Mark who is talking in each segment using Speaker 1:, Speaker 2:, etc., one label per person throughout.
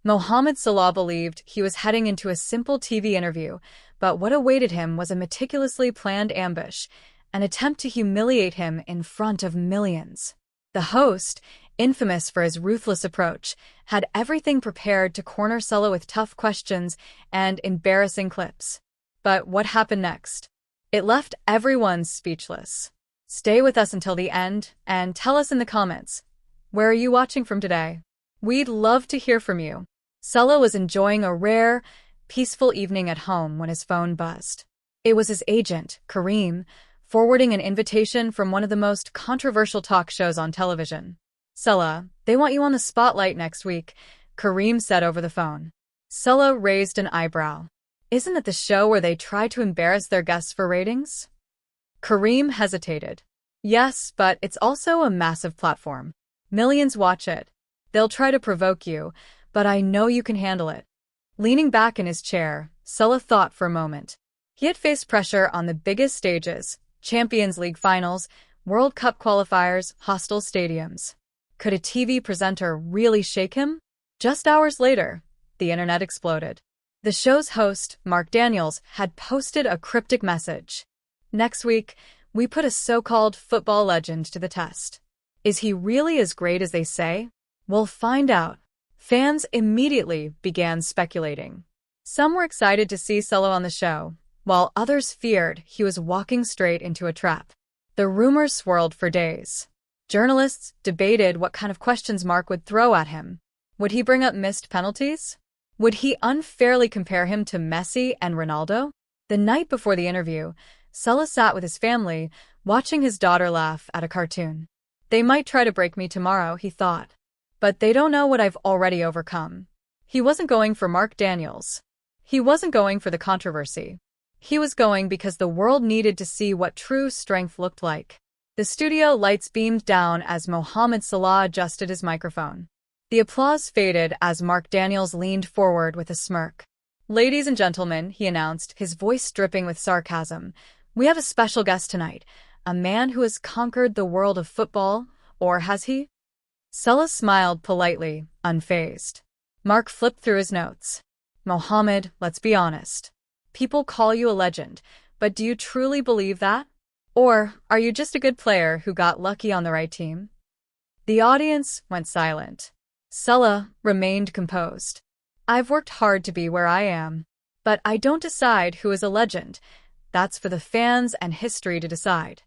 Speaker 1: Mohamed Salah believed he was heading into a simple TV interview, but what awaited him was a meticulously planned ambush, an attempt to humiliate him in front of millions. The host, infamous for his ruthless approach, had everything prepared to corner Salah with tough questions and embarrassing clips. But what happened next? It left everyone speechless. Stay with us until the end and tell us in the comments, where are you watching from today? We'd love to hear from you. Salah was enjoying a rare, peaceful evening at home when his phone buzzed. It was his agent, Kareem, forwarding an invitation from one of the most controversial talk shows on television. "Salah, they want you on the spotlight next week," Kareem said over the phone. Salah raised an eyebrow. "Isn't it the show where they try to embarrass their guests for ratings?" Kareem hesitated. "Yes, but it's also a massive platform. Millions watch it. They'll try to provoke you, but I know you can handle it." Leaning back in his chair, Salah thought for a moment. He had faced pressure on the biggest stages: Champions League finals, World Cup qualifiers, hostile stadiums. Could a TV presenter really shake him? Just hours later, the internet exploded. The show's host, Mark Daniels, had posted a cryptic message. "Next week, we put a so-called football legend to the test. Is he really as great as they say? We'll find out." Fans immediately began speculating. Some were excited to see Salah on the show, while others feared he was walking straight into a trap. The rumors swirled for days. Journalists debated what kind of questions Mark would throw at him. Would he bring up missed penalties? Would he unfairly compare him to Messi and Ronaldo? The night before the interview, Salah sat with his family, watching his daughter laugh at a cartoon. "They might try to break me tomorrow," he thought. "But they don't know what I've already overcome." He wasn't going for Mark Daniels. He wasn't going for the controversy. He was going because the world needed to see what true strength looked like. The studio lights beamed down as Mohamed Salah adjusted his microphone. The applause faded as Mark Daniels leaned forward with a smirk. "Ladies and gentlemen," he announced, his voice dripping with sarcasm, "we have a special guest tonight, a man who has conquered the world of football, or has he?" Salah smiled politely, unfazed. Mark flipped through his notes. "Mohamed, let's be honest. People call you a legend, but do you truly believe that? Or are you just a good player who got lucky on the right team?" The audience went silent. Salah remained composed. "I've worked hard to be where I am, but I don't decide who is a legend. That's for the fans and history to decide."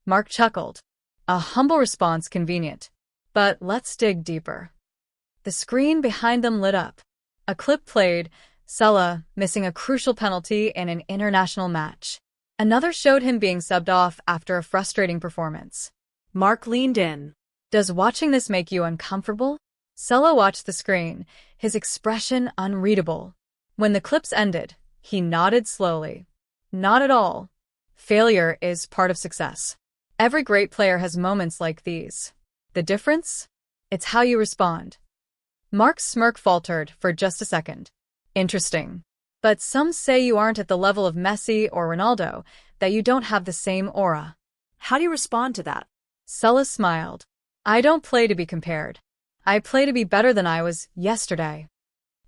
Speaker 1: Mark chuckled. A humble response, convenient. But let's dig deeper. The screen behind them lit up. A clip played, Salah missing a crucial penalty in an international match. Another showed him being subbed off after a frustrating performance. Mark leaned in. "Does watching this make you uncomfortable?" Salah watched the screen, his expression unreadable. When the clips ended, he nodded slowly. "Not at all. Failure is part of success. Every great player has moments like these. The difference? It's how you respond." Mark's smirk faltered for just a second. "Interesting. But some say you aren't at the level of Messi or Ronaldo, that you don't have the same aura. How do you respond to that?" Salah smiled. "I don't play to be compared. I play to be better than I was yesterday."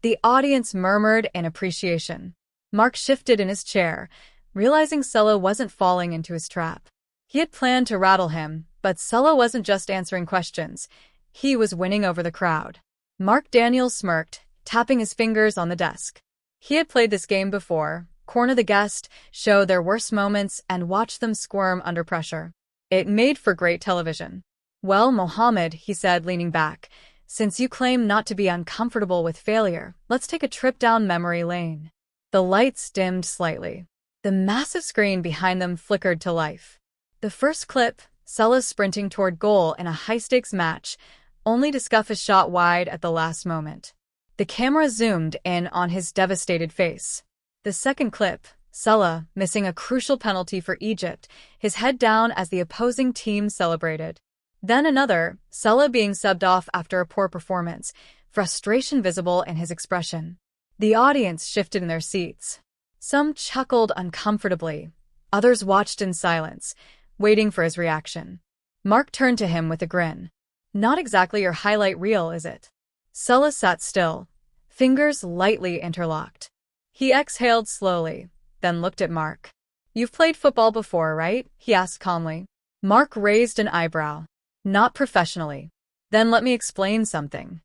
Speaker 1: The audience murmured in appreciation. Mark shifted in his chair, realizing Salah wasn't falling into his trap. He had planned to rattle him, but Salah wasn't just answering questions. He was winning over the crowd. Mark Daniels smirked, tapping his fingers on the desk. He had played this game before: corner the guest, show their worst moments, and watch them squirm under pressure. It made for great television. "Well, Mohamed," he said, leaning back, "since you claim not to be uncomfortable with failure, let's take a trip down memory lane." The lights dimmed slightly. The massive screen behind them flickered to life. The first clip, Salah sprinting toward goal in a high-stakes match, only to scuff a shot wide at the last moment. The camera zoomed in on his devastated face. The second clip, Salah missing a crucial penalty for Egypt, his head down as the opposing team celebrated. Then another, Salah being subbed off after a poor performance, frustration visible in his expression. The audience shifted in their seats. Some chuckled uncomfortably. Others watched in silence, waiting for his reaction. Mark turned to him with a grin. "Not exactly your highlight reel, is it?" Salah sat still, fingers lightly interlocked. He exhaled slowly, then looked at Mark. "You've played football before, right?" he asked calmly. Mark raised an eyebrow. "Not professionally." "Then let me explain something."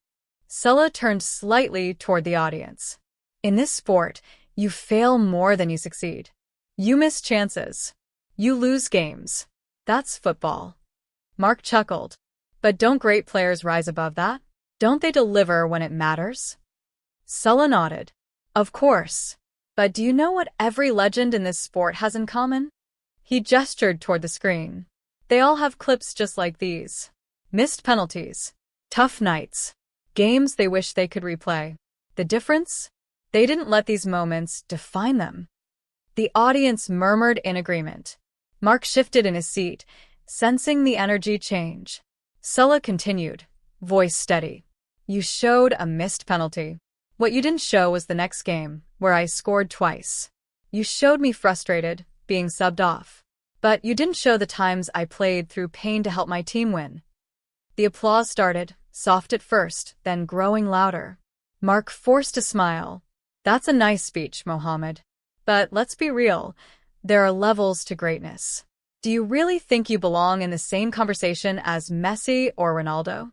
Speaker 1: Salah turned slightly toward the audience. "In this sport, you fail more than you succeed. You miss chances. You lose games. That's football." Mark chuckled. "But don't great players rise above that? Don't they deliver when it matters?" Salah nodded. "Of course. But do you know what every legend in this sport has in common?" He gestured toward the screen. "They all have clips just like these. Missed penalties. Tough nights. Games they wish they could replay. The difference? They didn't let these moments define them." The audience murmured in agreement. Mark shifted in his seat, sensing the energy change. Salah continued, voice steady. "You showed a missed penalty. What you didn't show was the next game, where I scored twice. You showed me frustrated, being subbed off. But you didn't show the times I played through pain to help my team win." The applause started, soft at first, then growing louder. Mark forced a smile. "That's a nice speech, Mohamed. But let's be real, there are levels to greatness. Do you really think you belong in the same conversation as Messi or Ronaldo?"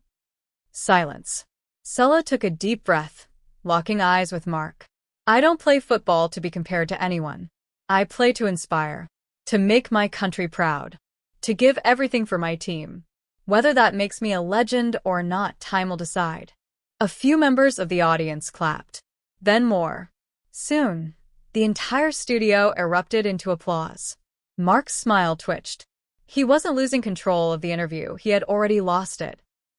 Speaker 1: Silence. Salah took a deep breath, locking eyes with Mark. "I don't play football to be compared to anyone. I play to inspire, to make my country proud, to give everything for my team. Whether that makes me a legend or not, time will decide." A few members of the audience clapped. Then more. Soon, the entire studio erupted into applause. Mark's smile twitched. He wasn't losing control of the interview, he had already lost it.